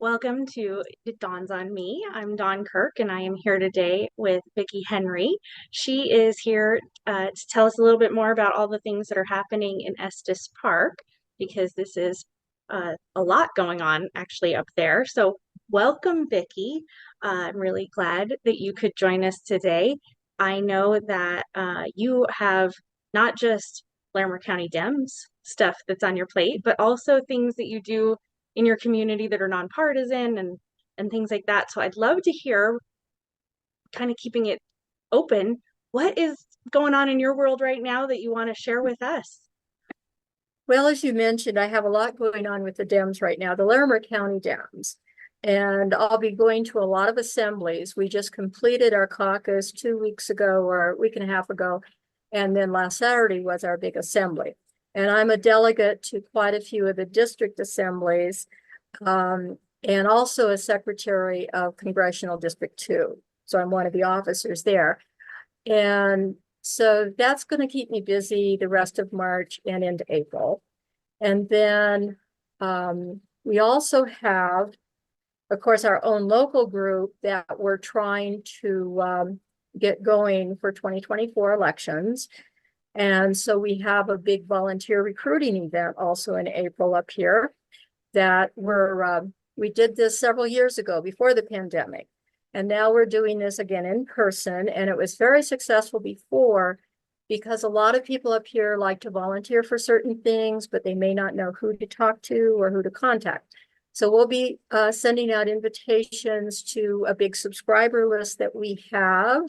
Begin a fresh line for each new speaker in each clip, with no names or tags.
Welcome to It Dawns on Me. I'm Dawn Kirk, and I am here today with Vicky Henry. She is here to tell us a little bit more about all the things that are happening in Estes Park, because this is a lot going on actually up there. So, welcome, Vicky. I'm really glad that you could join us today. I know that you have not just Larimer County Dems stuff that's on your plate, but also things that you do in your community that are nonpartisan and things like that. So I'd love to hear, kind of keeping it open, what is going on in your world right now that you want to share with us?
Well, as you mentioned, I have a lot going on with the Dems right now, the Larimer County Dems. And I'll be going to a lot of assemblies. We just completed our caucus 2 weeks ago or a week and a half ago. And then last Saturday was our big assembly. And I'm a delegate to quite a few of the district assemblies, and also a secretary of Congressional District 2. So I'm one of the officers there. And so that's going to keep me busy the rest of March and into April. And then we also have, of course, our own local group that we're trying to get going for 2024 elections. And so we have a big volunteer recruiting event also in April up here that we did this several years ago before the pandemic. And now we're doing this again in person. And it was very successful before because a lot of people up here like to volunteer for certain things, but they may not know who to talk to or who to contact. So we'll be sending out invitations to a big subscriber list that we have.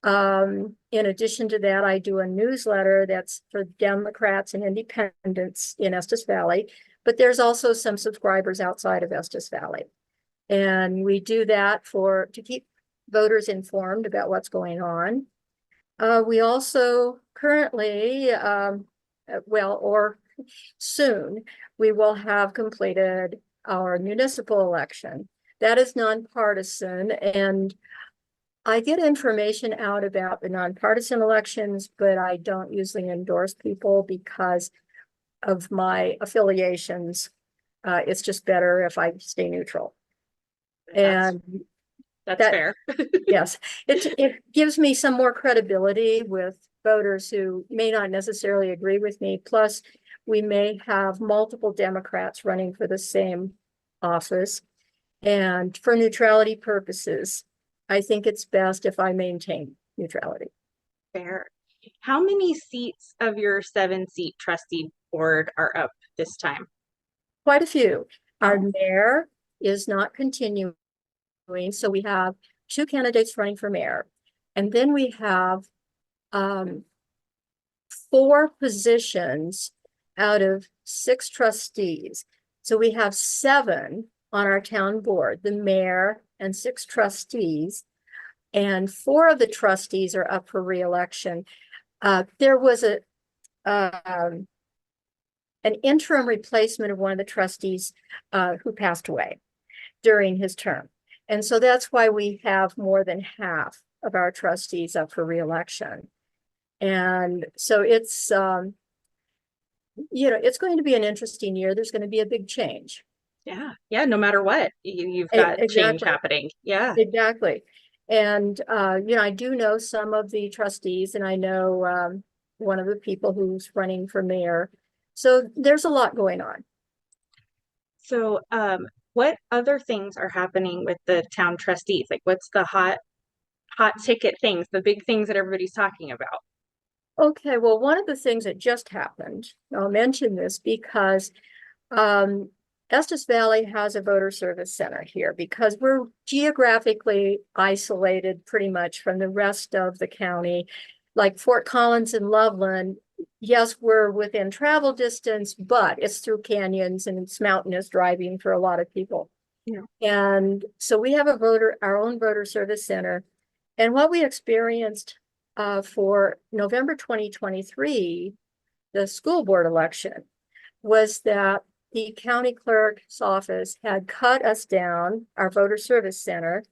In addition to that, I do a newsletter that's for Democrats and independents in Estes Valley, but there's also some subscribers outside of Estes Valley. And we do that to keep voters informed about what's going on. We also currently, or soon, we will have completed our municipal election. That is nonpartisan, and I get information out about the nonpartisan elections, but I don't usually endorse people because of my affiliations. It's just better if I stay neutral. And
that's fair.
Yes, it gives me some more credibility with voters who may not necessarily agree with me. Plus, we may have multiple Democrats running for the same office. And for neutrality purposes, I think it's best if I maintain neutrality.
Fair. How many seats of your 7-seat trustee board are up this time?
Quite a few. Our mayor is not continuing. So we have 2 candidates running for mayor. And then we have 4 positions out of 6 trustees. So we have 7 on our town board, the mayor and 6 trustees, and 4 of the trustees are up for re-election. There was an interim replacement of one of the trustees who passed away during his term. And so that's why we have more than half of our trustees up for re-election. And so it's, it's going to be an interesting year. There's going to be a big change.
Yeah, no matter what, you've got change happening. Yeah,
exactly. And I do know some of the trustees, and I know one of the people who's running for mayor. So there's a lot going on.
So what other things are happening with the town trustees? Like, what's the hot ticket things, the big things that everybody's talking about?
Okay, well, one of the things that just happened, I'll mention this because Estes Valley has a voter service center here because we're geographically isolated pretty much from the rest of the county. Like Fort Collins and Loveland, yes, we're within travel distance, but it's through canyons and it's mountainous driving for a lot of people.
Yeah.
And so we have our own voter service center. And what we experienced for November 2023, the school board election, was that the county clerk's office had cut us down, our voter service center,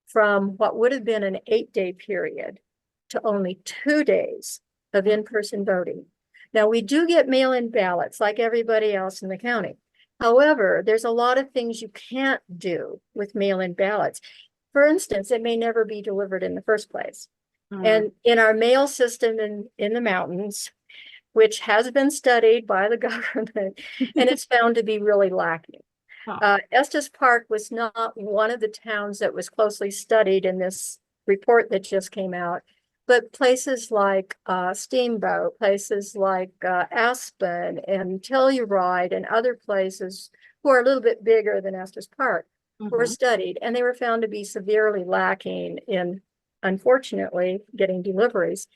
from what would have been an 8-day period to only 2 days of in-person voting. Now, we do get mail-in ballots like everybody else in the county. However, there's a lot of things you can't do with mail-in ballots. For instance, it may never be delivered in the first place.
Mm.
And in our mail system in the mountains, which has been studied by the government, and it's found to be really lacking.
Oh.
Estes Park was not one of the towns that was closely studied in this report that just came out, but places like Steamboat, places like Aspen and Telluride and other places who are a little bit bigger than Estes Park were
Mhm.
studied, and they were found to be severely lacking in, unfortunately, getting deliveries.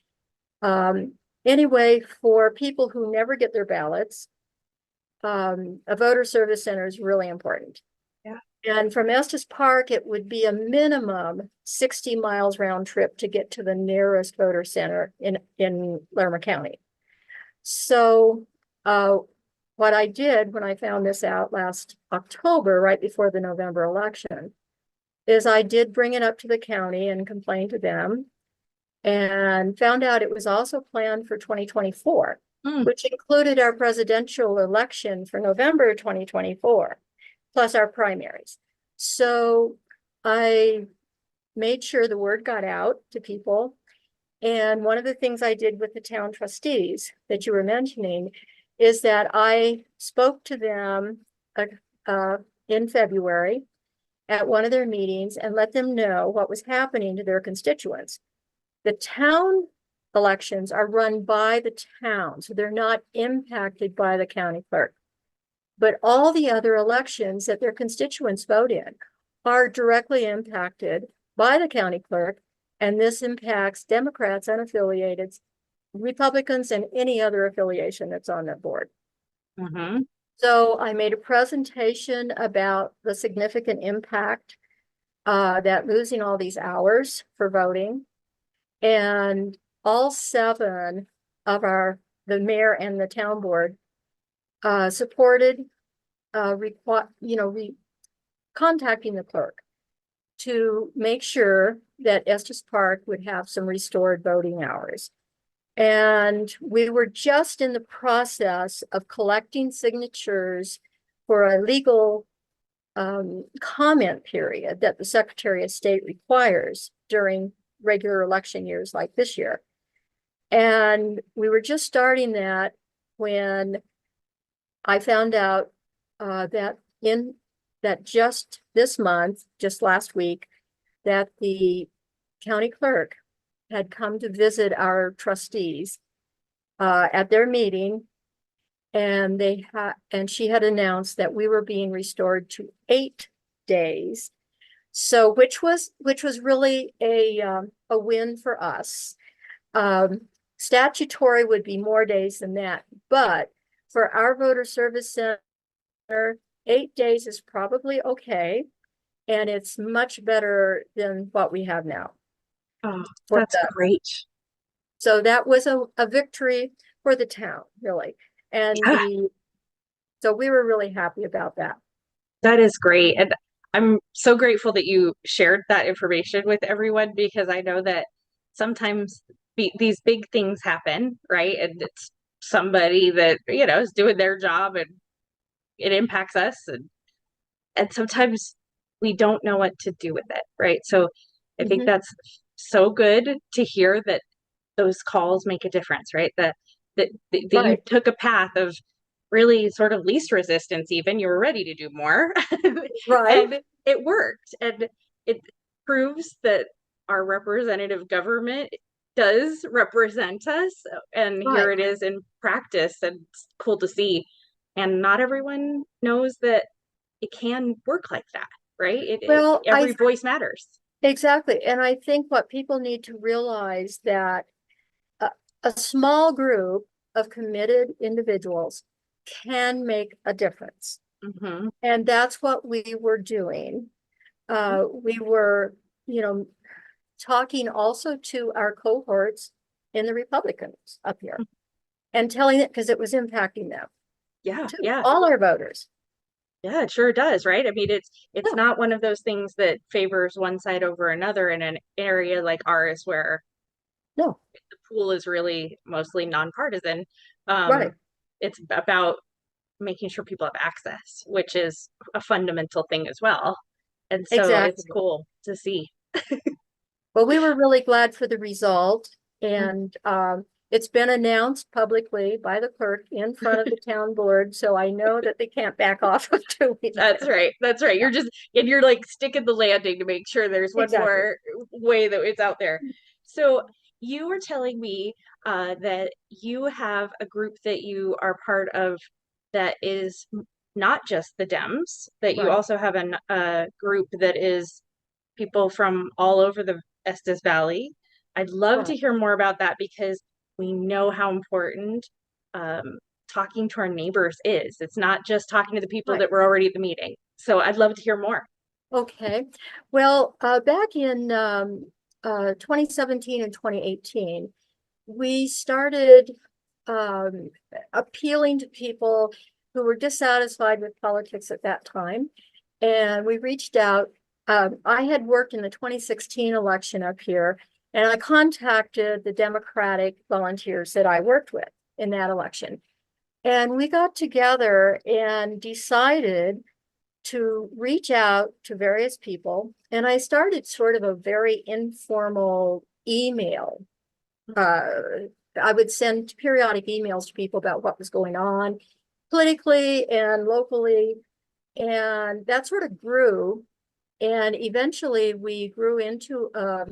Um, anyway, for people who never get their ballots, a voter service center is really important.
Yeah.
And from Estes Park, it would be a minimum 60 miles round trip to get to the nearest voter center in Larimer County. So what I did when I found this out last October, right before the November election, is I did bring it up to the county and complained to them, and found out it was also planned for 2024,
Mm.
which included our presidential election for November 2024, plus our primaries. So I made sure the word got out to people. And one of the things I did with the town trustees that you were mentioning is that I spoke to them uh, in February at one of their meetings and let them know what was happening to their constituents. The town elections are run by the town, so they're not impacted by the county clerk. But all the other elections that their constituents vote in are directly impacted by the county clerk, and this impacts Democrats, unaffiliated, Republicans, and any other affiliation that's on that board.
Mhm.
So I made a presentation about the significant impact that losing all these hours for voting, and all seven of the mayor and the town board supported contacting the clerk to make sure that Estes Park would have some restored voting hours. And we were just in the process of collecting signatures for a legal comment period that the Secretary of State requires during regular election years like this year. And we were just starting that when I found out that just this month, just last week, that the county clerk had come to visit our trustees at their meeting, and she had announced that we were being restored to 8 days. So which was really a win for us. Statutory would be more days than that, but for our voter service center, 8 days is probably okay, and it's much better than what we have now.
Oh,
For
that's great.
so that was a victory for the town, really, and
Yeah,
so we were really happy about that.
that is great. And I'm so grateful that you shared that information with everyone because I know that sometimes these big things happen, right? And it's somebody that, is doing their job and it impacts us. And sometimes we don't know what to do with it, right? So I think
Mhm.
that's so good to hear that those calls make a difference, right? That you
Right,
took a path of really sort of least resistance, even you were ready to do more,
right,
and it worked, and it proves that our representative government does represent us, and here
right.
it is in practice, and it's cool to see. And not everyone knows that it can work like that, right?
Well,
Every voice matters.
exactly. And I think what people need to realize that a, a small group of committed individuals can make a difference.
Hmm.
And that's what we were doing. We were, you know, talking also to our cohorts in the Republicans up here and telling it because it was impacting them
Yeah,
too,
yeah.
all our voters.
Yeah, it sure does, right? I mean, it's
No,
not one of those things that favors one side over another in an area like ours where
no,
the pool is really mostly nonpartisan. Um,
right.
it's about making sure people have access, which is a fundamental thing as well. And so it's
Exactly.
cool to see.
Well, we were really glad for the result,
Mm.
and it's been announced publicly by the clerk in front of the town board, so I know that they can't back off of doing
That's
that.
right. That's right.
Yeah,
You're like sticking the landing to make sure there's one
exactly.
more way that it's out there. So you were telling me that you have a group that you are part of that is not just the Dems, that you
Right,
also have a group that is people from all over the Estes Valley. I'd love to
right,
hear more about that because we know how important um, talking to our neighbors is. It's not just talking to the people
right.
that were already at the meeting. So I'd love to hear more.
Okay. Well, back in 2017 and 2018, we started um, appealing to people who were dissatisfied with politics at that time. And we reached out. I had worked in the 2016 election up here, and I contacted the Democratic volunteers that I worked with in that election. And we got together and decided to reach out to various people. And I started sort of a very informal email. Uh, I would send periodic emails to people about what was going on politically and locally. And that sort of grew. And eventually we grew into a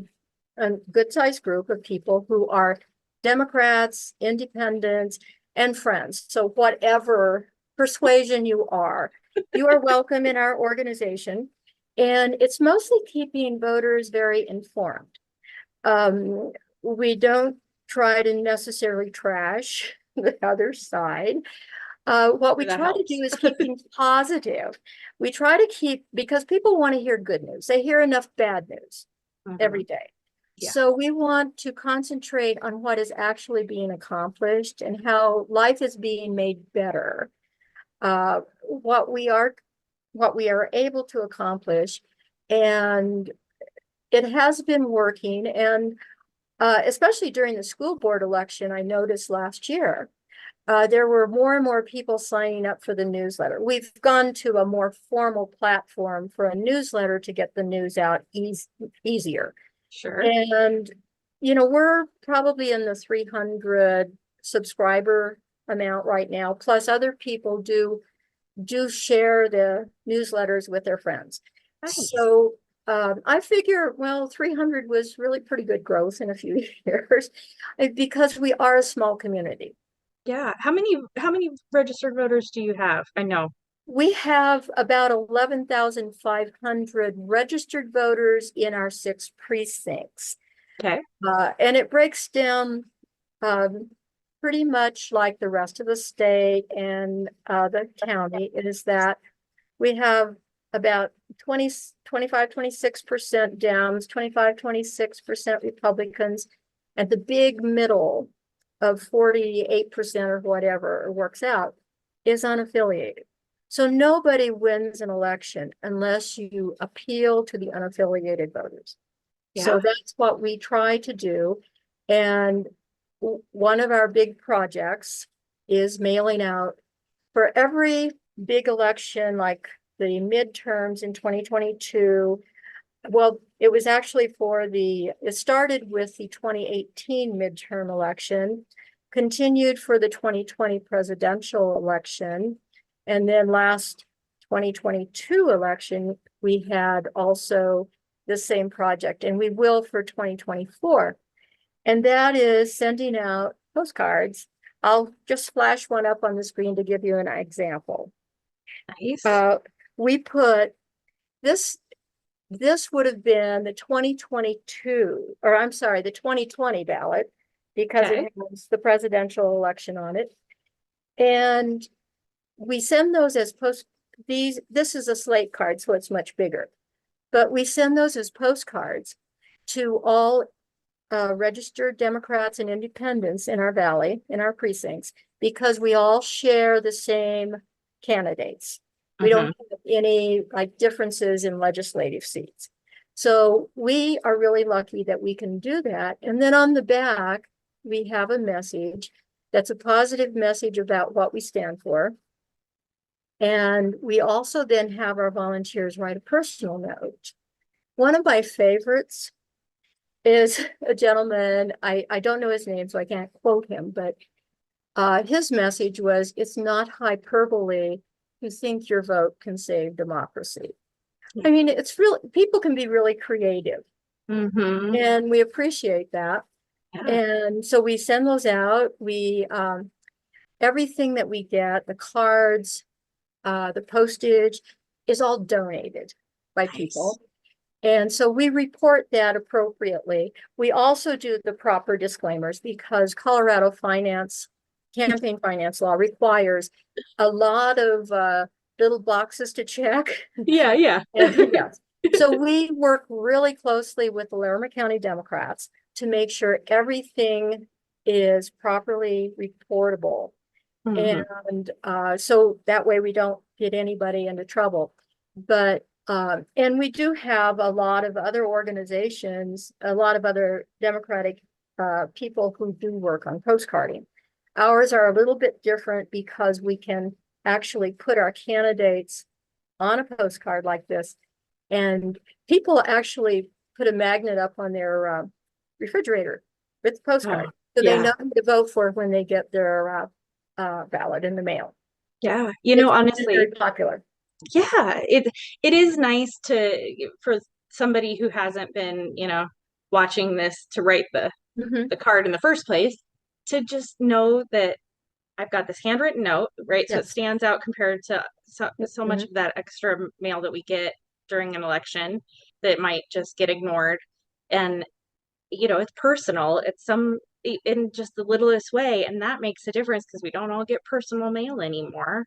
good sized group of people who are Democrats, independents, and friends. So whatever persuasion you are welcome in our organization. And it's mostly keeping voters very informed. Um, we don't try to necessarily trash the other side. What we
That
try to
helps.
do is keep things positive. We try to keep, because people want to hear good news. They hear enough bad news
Mhm.
every day.
Yeah.
So we want to concentrate on what is actually being accomplished and how life is being made better. Uh, what we are, what we are able to accomplish, and it has been working. And especially during the school board election, I noticed last year there were more and more people signing up for the newsletter. We've gone to a more formal platform for a newsletter to get the news out easier.
Sure.
And, you know, we're probably in the 300 subscriber amount right now, plus other people do share the newsletters with their friends.
Nice.
So I figure, well, 300 was really pretty good growth in a few years because we are a small community.
Yeah. How many registered voters do you have? I know.
We have about 11,500 registered voters in our 6 precincts.
Okay.
And it breaks down um, pretty much like the rest of the state and the county. It is that we have about 20, 25, 26% Dems, 25, 26% Republicans, and the big middle of 48% or whatever works out is unaffiliated. So nobody wins an election unless you appeal to the unaffiliated voters.
Yeah.
So that's what we try to do. And one of our big projects is mailing out for every big election, like the midterms in 2022. Well, it was actually it started with the 2018 midterm election, continued for the 2020 presidential election, and then last 2022 election, we had also the same project, and we will for 2024. And that is sending out postcards. I'll just flash one up on the screen to give you an example.
Nice.
Uh, we put this, this would have been the 2022, or I'm sorry, the 2020 ballot, because it
Okay.
has the presidential election on it. And we send those as this is a slate card, so it's much bigger. But we send those as postcards to all registered Democrats and independents in our valley, in our precincts, because we all share the same candidates. We don't
Mm-hmm.
have any like differences in legislative seats. So we are really lucky that we can do that. And then on the back, we have a message that's a positive message about what we stand for. And we also then have our volunteers write a personal note. One of my favorites is a gentleman, I don't know his name, so I can't quote him, but his message was, it's not hyperbole to think your vote can save democracy. I mean, it's really, people can be really creative,
Mm-hmm.
and we appreciate that.
Yeah.
And so we send those out. Everything that we get, the cards, the postage is all donated by
Nice.
people. And so we report that appropriately. We also do the proper disclaimers because Colorado campaign finance law requires a lot of little boxes to check.
Yeah, yeah.
And yes, so we work really closely with the Larimer County Democrats to make sure everything is properly reportable.
Hmm.
And so that way we don't get anybody into trouble. But and we do have a lot of other organizations, a lot of other Democratic people who do work on postcarding. Ours are a little bit different because we can actually put our candidates on a postcard like this, and people actually put a magnet up on their refrigerator with the postcard,
Oh,
so they
yeah.
know who to vote for when they get their ballot in the mail.
Yeah.
It's been
Honestly,
very popular.
yeah, it is nice to for somebody who hasn't been, watching this to write
Mhm.
the card in the first place to just know that I've got this handwritten note, right? So it
Yes.
stands out compared to so much
Mhm.
of that extra mail that we get during an election that might just get ignored. And, it's personal. It's in just the littlest way. And that makes a difference because we don't all get personal mail anymore.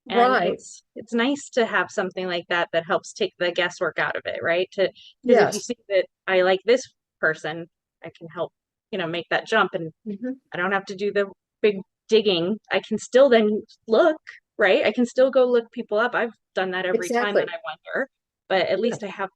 And
Right.
it's nice to have something like that that helps take the guesswork out of it, right? To Because if you
Yes.
see that I like this person, I can help, make that jump, and
Mhm.
I don't have to do the big digging. I can still then look, right? I can still go look people up. I've done that every time and
Exactly.
I wonder, but at
Yeah.
least I have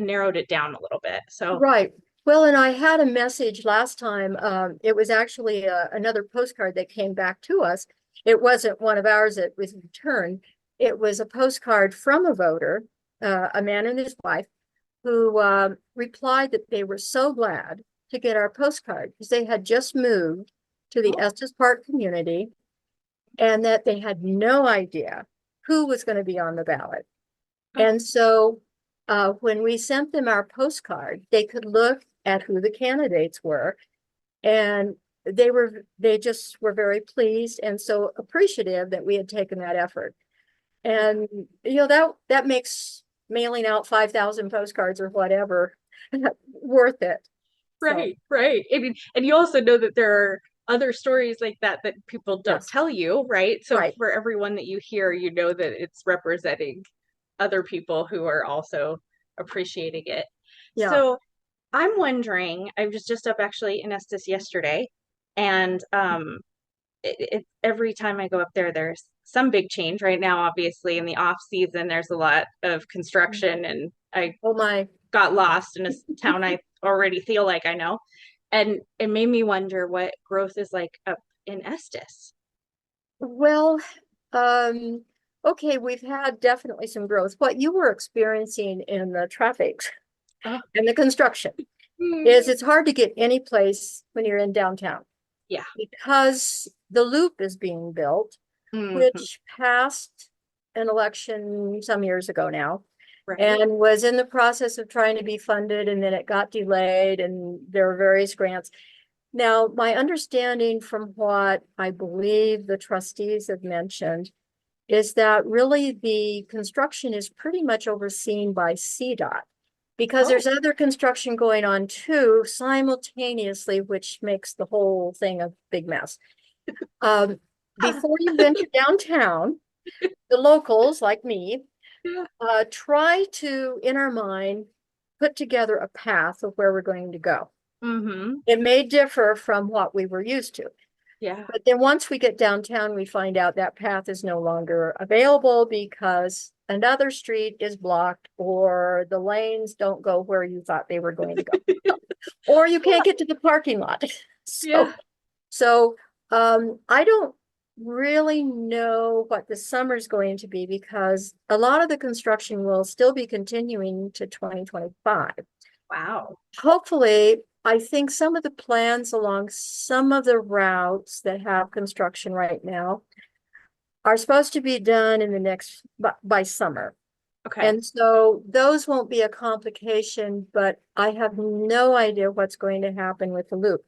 narrowed it down a little bit. So,
Right. Well, and I had a message last time. It was actually another postcard that came back to us. It wasn't one of ours that was returned. It was a postcard from a voter, a man and his wife, who replied that they were so glad to get our postcard because they had just moved to the
oh,
Estes Park community and that they had no idea who was going to be on the ballot.
oh,
And so when we sent them our postcard, they could look at who the candidates were, and they just were very pleased and so appreciative that we had taken that effort. And that makes mailing out 5,000 postcards or whatever worth it. So
right, right. I mean, and you also know that there are other stories like that that people don't
yes,
tell you, right? So
right.
for everyone that you hear, you know that it's representing other people who are also appreciating it.
Yeah.
So I'm wondering, I was just up actually in Estes yesterday, and every time I go up there, there's some big change right now. Obviously, in the off season, there's a lot of construction, and I
Oh my.
got lost in a town I already feel like I know, and it made me wonder what growth is like up in Estes.
Well, um, okay, we've had definitely some growth. What you were experiencing in the traffic
Oh,
and the construction is
mm,
it's hard to get any place when you're in downtown
yeah.
because the loop is being built,
Hmm.
which passed an election some years ago now
Right.
and was in the process of trying to be funded, and then it got delayed and there were various grants. Now, my understanding from what I believe the trustees have mentioned is that really the construction is pretty much overseen by CDOT because
Oh.
there's other construction going on too simultaneously, which makes the whole thing a big mess. Um, Before you venture downtown, the locals like me
Yeah.
try to, in our mind, put together a path of where we're going to go.
Mm-hmm.
It may differ from what we were used to.
Yeah.
But then once we get downtown, we find out that path is no longer available because another street is blocked or the lanes don't go where you thought they were going to go. Or you can't get to the parking lot.
Yeah.
So I don't really know what the summer's going to be because a lot of the construction will still be continuing to 2025.
Wow.
Hopefully, I think some of the plans along some of the routes that have construction right now are supposed to be done in the next by summer.
Okay.
And so those won't be a complication, but I have no idea what's going to happen with the loop.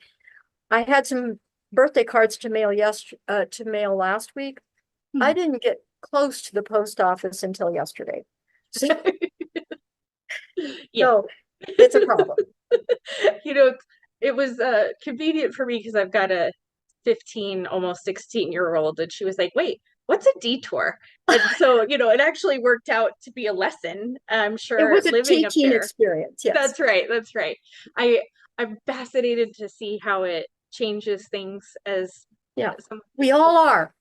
I had some birthday cards to mail to mail last week. I didn't get close to the post office until yesterday. So,
Yeah.
so it's a problem.
You know, it was convenient for me because I've got a 15, almost 16-year-old, and she was like, "Wait, what's a detour?" And so, it actually worked out to be a lesson. I'm
It
sure
was a
living up
teaching
there.
experience, yes.
That's right. That's right. I I'm fascinated to see how it changes things as
Yeah,
some of
we
these
all
things.
are.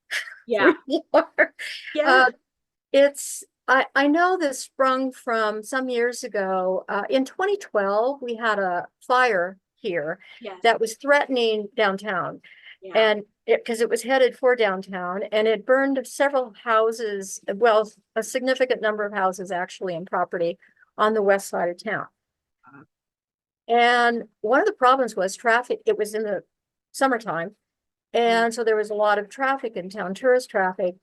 Yeah.
We are.
Yeah.
Uh, I know this sprung from some years ago. In 2012, we had a fire here
Yes.
that was threatening downtown.
Yeah.
And because it was headed for downtown and it burned several houses, well, a significant number of houses actually and property on the west side of town.
Uh,
And one of the problems was traffic. It was in the summertime.
mm,
And so there was a lot of traffic in town, tourist traffic.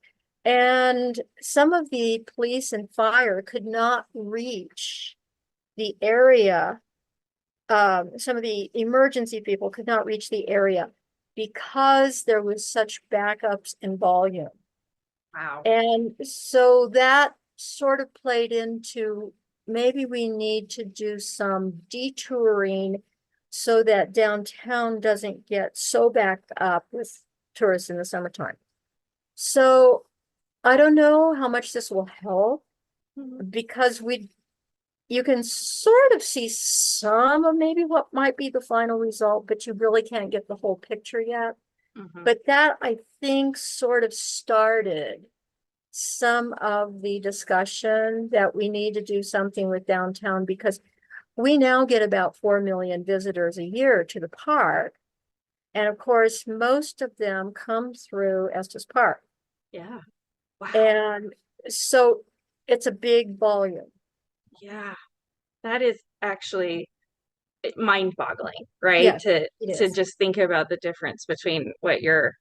And some of the police and fire could not reach the area. Some of the emergency people could not reach the area because there was such backups in volume.
wow.
And so that sort of played into maybe we need to do some detouring so that downtown doesn't get so backed up with tourists in the summertime. So I don't know how much this will help
Mhm.
because you can sort of see some of maybe what might be the final result, but you really can't get the whole picture yet.
Mhm.
But that I think sort of started some of the discussion that we need to do something with downtown because we now get about 4 million visitors a year to the park. And of course, most of them come through Estes Park.
Yeah. Wow.
And so it's a big volume.
Yeah. That is actually mind-boggling, right?
Yes, it
To
is.
just think about the difference between what your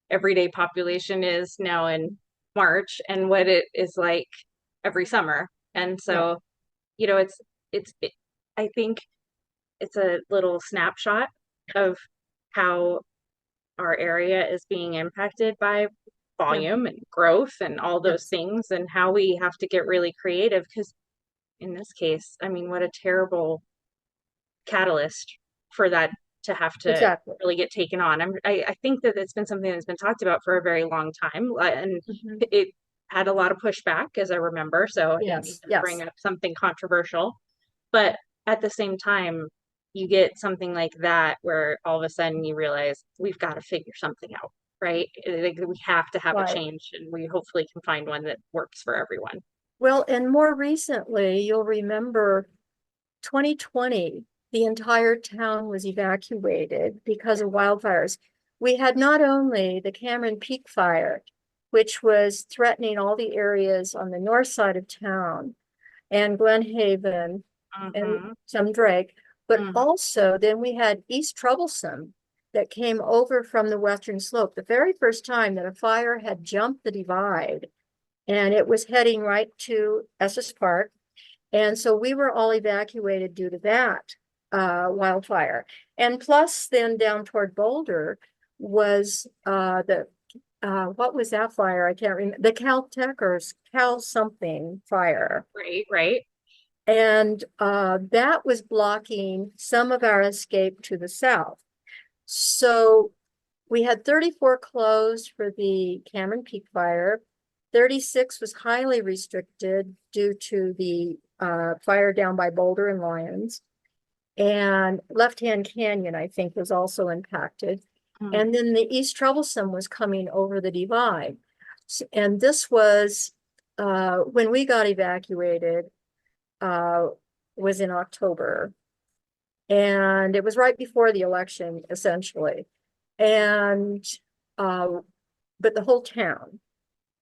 everyday population is now in March and what it is like every summer. And
Yeah,
so, it's I think it's a little snapshot of how our area is being impacted by
yeah,
volume and growth and all those
yes,
things and how we have to get really creative because in this case, I mean, what a terrible catalyst for that to have to
exactly.
really get taken on. I think that it's been something that's been talked about for a very long time, and
Mhm.
it had a lot of pushback, as I remember. So I didn't mean
Yes,
to bring
yes.
up something controversial, but at the same time, you get something like that where all of a sudden you realize we've got to figure something out, right? Like, we have to have a
Right.
change, and we hopefully can find one that works for everyone.
Well, and more recently, you'll remember 2020, the entire town was evacuated because of wildfires. We had not only the Cameron Peak fire, which was threatening all the areas on the north side of town and Glen Haven and
Mm-hmm.
some Drake, but
Mm-hmm.
also then we had East Troublesome that came over from the western slope. The very first time that a fire had jumped the divide and it was heading right to Estes Park. And so we were all evacuated due to that wildfire. And plus then down toward Boulder was what was that fire? I can't remember. The Caltech or Cal something fire.
Right, right.
And that was blocking some of our escape to the south. So we had 34 closed for the Cameron Peak fire. 36 was highly restricted due to the fire down by Boulder and Lyons. And Left Hand Canyon, I think, was also impacted.
Mm.
And then the East Troublesome was coming over the divide. And this was when we got evacuated, uh, was in October. And it was right before the election, essentially. And uh, but the whole town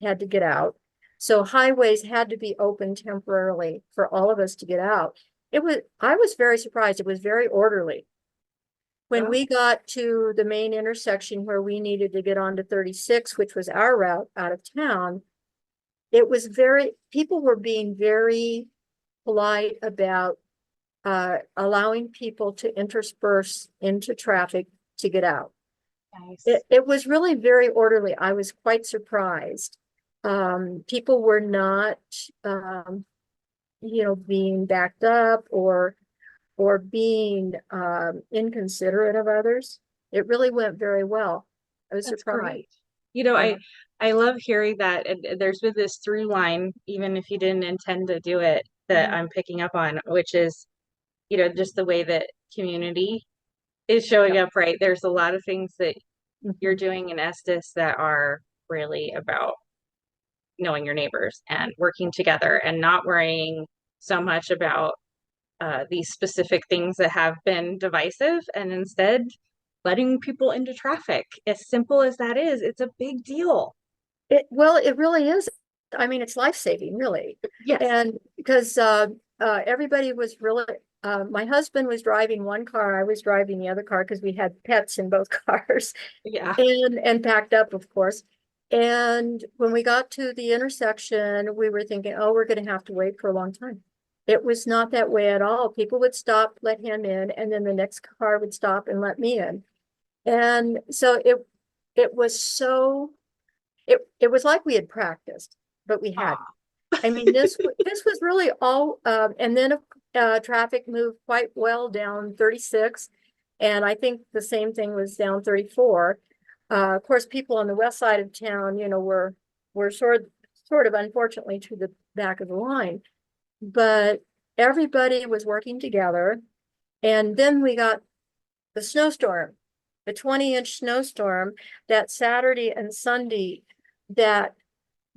had to get out. So highways had to be open temporarily for all of us to get out. I was very surprised. It was very orderly. When
Oh,
we got to the main intersection where we needed to get onto 36, which was our route out of town, people were being very polite about allowing people to intersperse into traffic to get out.
nice.
It was really very orderly. I was quite surprised. People were not, um, being backed up or being inconsiderate of others. It really went very well. I was
That's
surprised.
great. You know,
Yeah.
I love hearing that, and there's been this through line, even if you didn't intend to do it, that
Mhm.
I'm picking up on, which is, just the way that community is showing
Yep.
up, right? There's a lot of things that you're
Mhm.
doing in Estes that are really about knowing your neighbors and working together and not worrying so much about these specific things that have been divisive, and instead letting people into traffic. As simple as that is, it's a big deal.
It really is. I mean, it's life-saving, really.
Yes.
And because everybody was really, my husband was driving one car, I was driving the other car because we had pets in both cars
Yeah.
and packed up, of course. And when we got to the intersection, we were thinking, oh, we're going to have to wait for a long time. It was not that way at all. People would stop, let him in, and then the next car would stop and let me in. And so it was so it was like we had practiced, but we hadn't.
Aw.
I mean, this was really all, and then traffic moved quite well down 36, and I think the same thing was down 34. Of course, people on the west side of town, were sort of unfortunately to the back of the line, but everybody was working together. And then we got the snowstorm, the 20-inch snowstorm that Saturday and Sunday that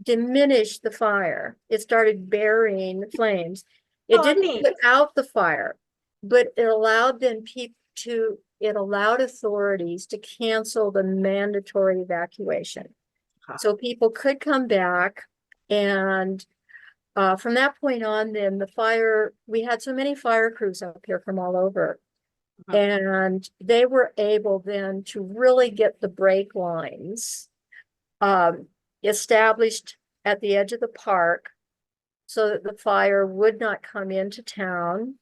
diminished the fire. It started burying the flames. It
Oh,
didn't
neat.
put out the fire, but it allowed authorities to cancel the mandatory evacuation. So people could come back, and from that point on, then we had so many fire crews up here from all over.
Uh-huh.
And they were able then to really get the brake lines um, established at the edge of the park so that the fire would not come into town.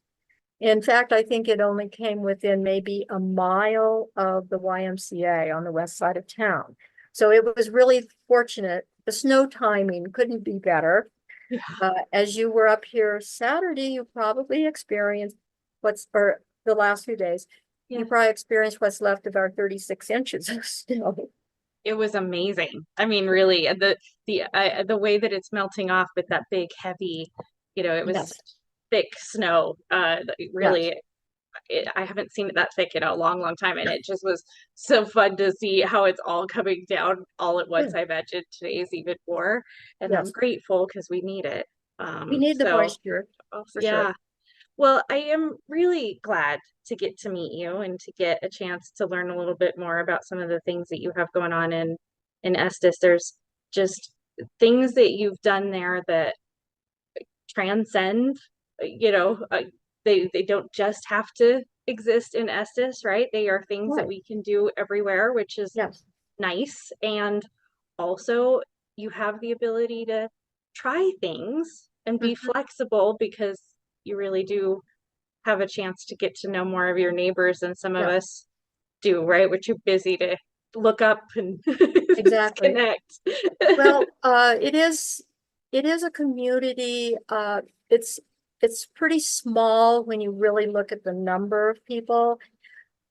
In fact, I think it only came within maybe a mile of the YMCA on the west side of town. So it was really fortunate. The snow timing couldn't be better.
Yeah.
As you were up here Saturday, you probably experienced or the last few days, you
Yeah.
probably experienced what's left of our 36 inches of snow.
It was amazing. I mean, really, the way that it's melting off with that big, heavy, it was
Yes,
such thick snow.
yes.
Really, I haven't seen it that thick in a long, long time, and it just was so fun to see how it's all coming down all at
Yeah,
once. I imagine today's even more, and I'm
yes.
grateful because we need it.
We need the
So,
moisture
oh,
for sure.
yeah. Well, I am really glad to get to meet you and to get a chance to learn a little bit more about some of the things that you have going on in Estes. There's just things that you've done there that transcend, you know, uh, they don't just have to exist in Estes, right? They are things that
Right.
we can do everywhere, which is
Yes.
nice. And also, you have the ability to try things and be
Mhm.
flexible because you really do have a chance to get to know more of your neighbors than some of
Yeah,
us do, right? We're too busy to look up and
exactly.
connect.
Well, it is a community. It's it's pretty small when you really look at the number of people.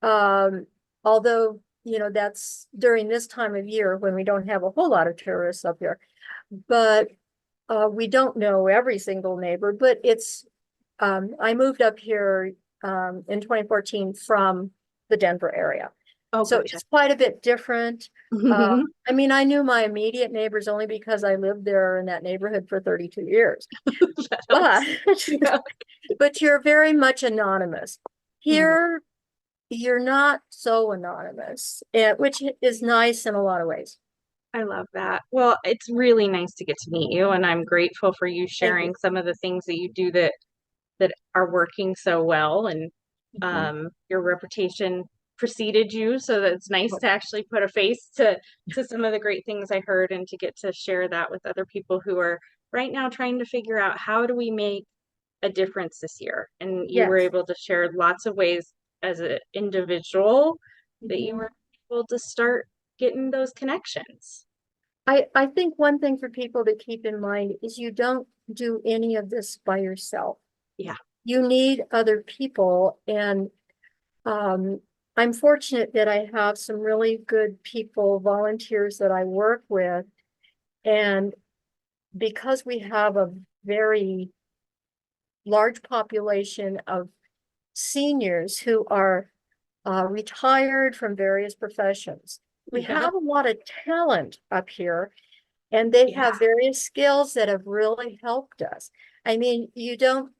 Um, Although, that's during this time of year when we don't have a whole lot of tourists up here. But we don't know every single neighbor, but I moved up here in 2014 from the Denver area.
Oh,
So
gotcha.
it's quite a bit different. Uh, I mean, I knew my immediate neighbors only because I lived there in that neighborhood for 32 years.
That
But
helps. Yeah.
but you're very much anonymous.
Mhm.
Here, you're not so anonymous, which is nice in a lot of ways.
I love that. Well, it's really nice to get to meet you, and I'm grateful for you
Thank you.
sharing some of the things that you do that are working so well, and
Mhm.
your reputation preceded you, so that it's nice
Oh,
to actually put a face to some of the great things I heard and to get to share that with other people who are right now trying to figure out how do we make a difference this year. And you were
yes.
able to share lots of ways as an individual that you
Mhm.
were able to start getting those connections.
I think one thing for people to keep in mind is you don't do any of this by yourself.
Yeah.
You need other people, and um, I'm fortunate that I have some really good people, volunteers that I work with. And because we have a very large population of seniors who are retired from various professions, we
Yep.
have a lot of talent up here, and they
Yeah.
have various skills that have really helped us. I mean, you don't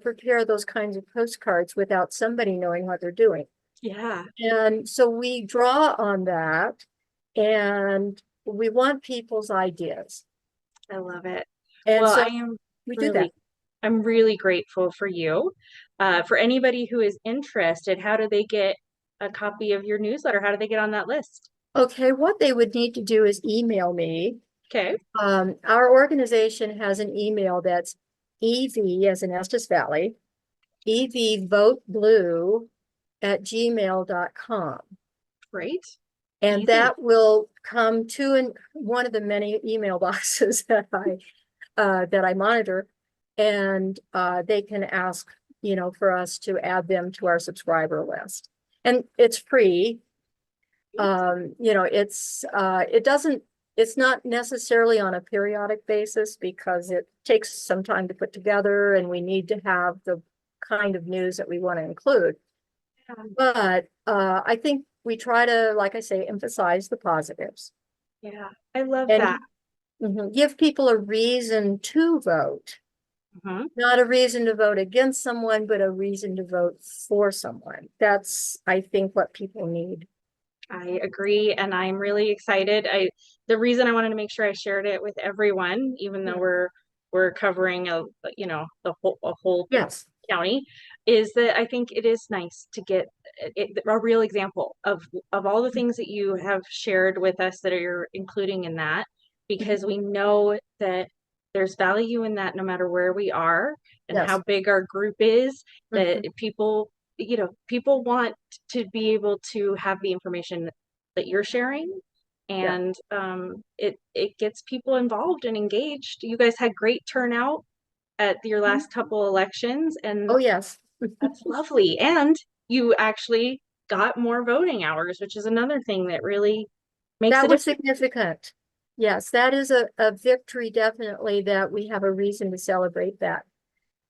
prepare those kinds of postcards without somebody knowing what they're doing.
Yeah.
And so we draw on that, and we want people's ideas.
I love it.
And
Well,
so we do that.
really, I'm really grateful for you. For anybody who is interested, how do they get a copy of your newsletter? How do they get on that list?
Okay, what they would need to do is email me.
Okay,
Our organization has an email that's EV as in Estes Valley, EV Vote Blue at gmail.com.
great.
And
Easy.
that will come to one of the many email boxes that I monitor. And they can ask, for us to add them to our subscriber list. And it's free. It's not necessarily on a periodic basis because it takes some time to put together, and we need to have the kind of news that we want to include. But I think we try to, like I say, emphasize the positives
Yeah, I love
and
that.
give people a reason to vote,
Mhm.
not a reason to vote against someone, but a reason to vote for someone. That's, I think, what people need.
I agree, and I'm really excited. The reason I wanted to make sure I shared it with everyone, even though
Yeah.
we're covering a whole
Yes.
county, is that I think it is nice to get a real example of all the things that you have shared with us that are including in that, because we know that there's value in that no matter where we are and
Yes.
how big our group is, that
Mhm.
people want to be able to have the information that you're sharing,
Yeah.
and it gets people involved and engaged. You guys had great turnout at your
Mhm.
last couple elections, and
Oh, yes.
that's lovely. And you actually got more voting hours, which is another thing that really makes a
That was
difference.
significant. Yes, that is a victory, definitely, that we have a reason to celebrate that.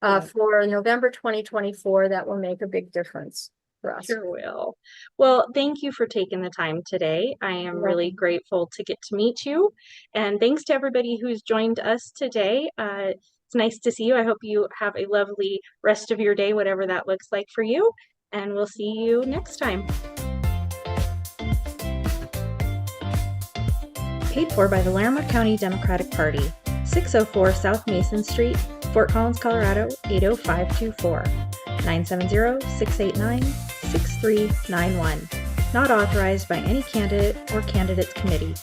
Yeah,
For November 2024, that will make a big difference for us.
sure will. Well, thank you for taking the time today. I am
You're
really
welcome.
grateful to get to meet you. And thanks to everybody who's joined us today. It's nice to see you. I hope you have a lovely rest of your day, whatever that looks like for you. And we'll see you next time. Paid for by the Larimer County Democratic Party, 604 South Mason Street, Fort Collins, Colorado, 80524, 970-689-6391. Not authorized by any candidate or candidates committee.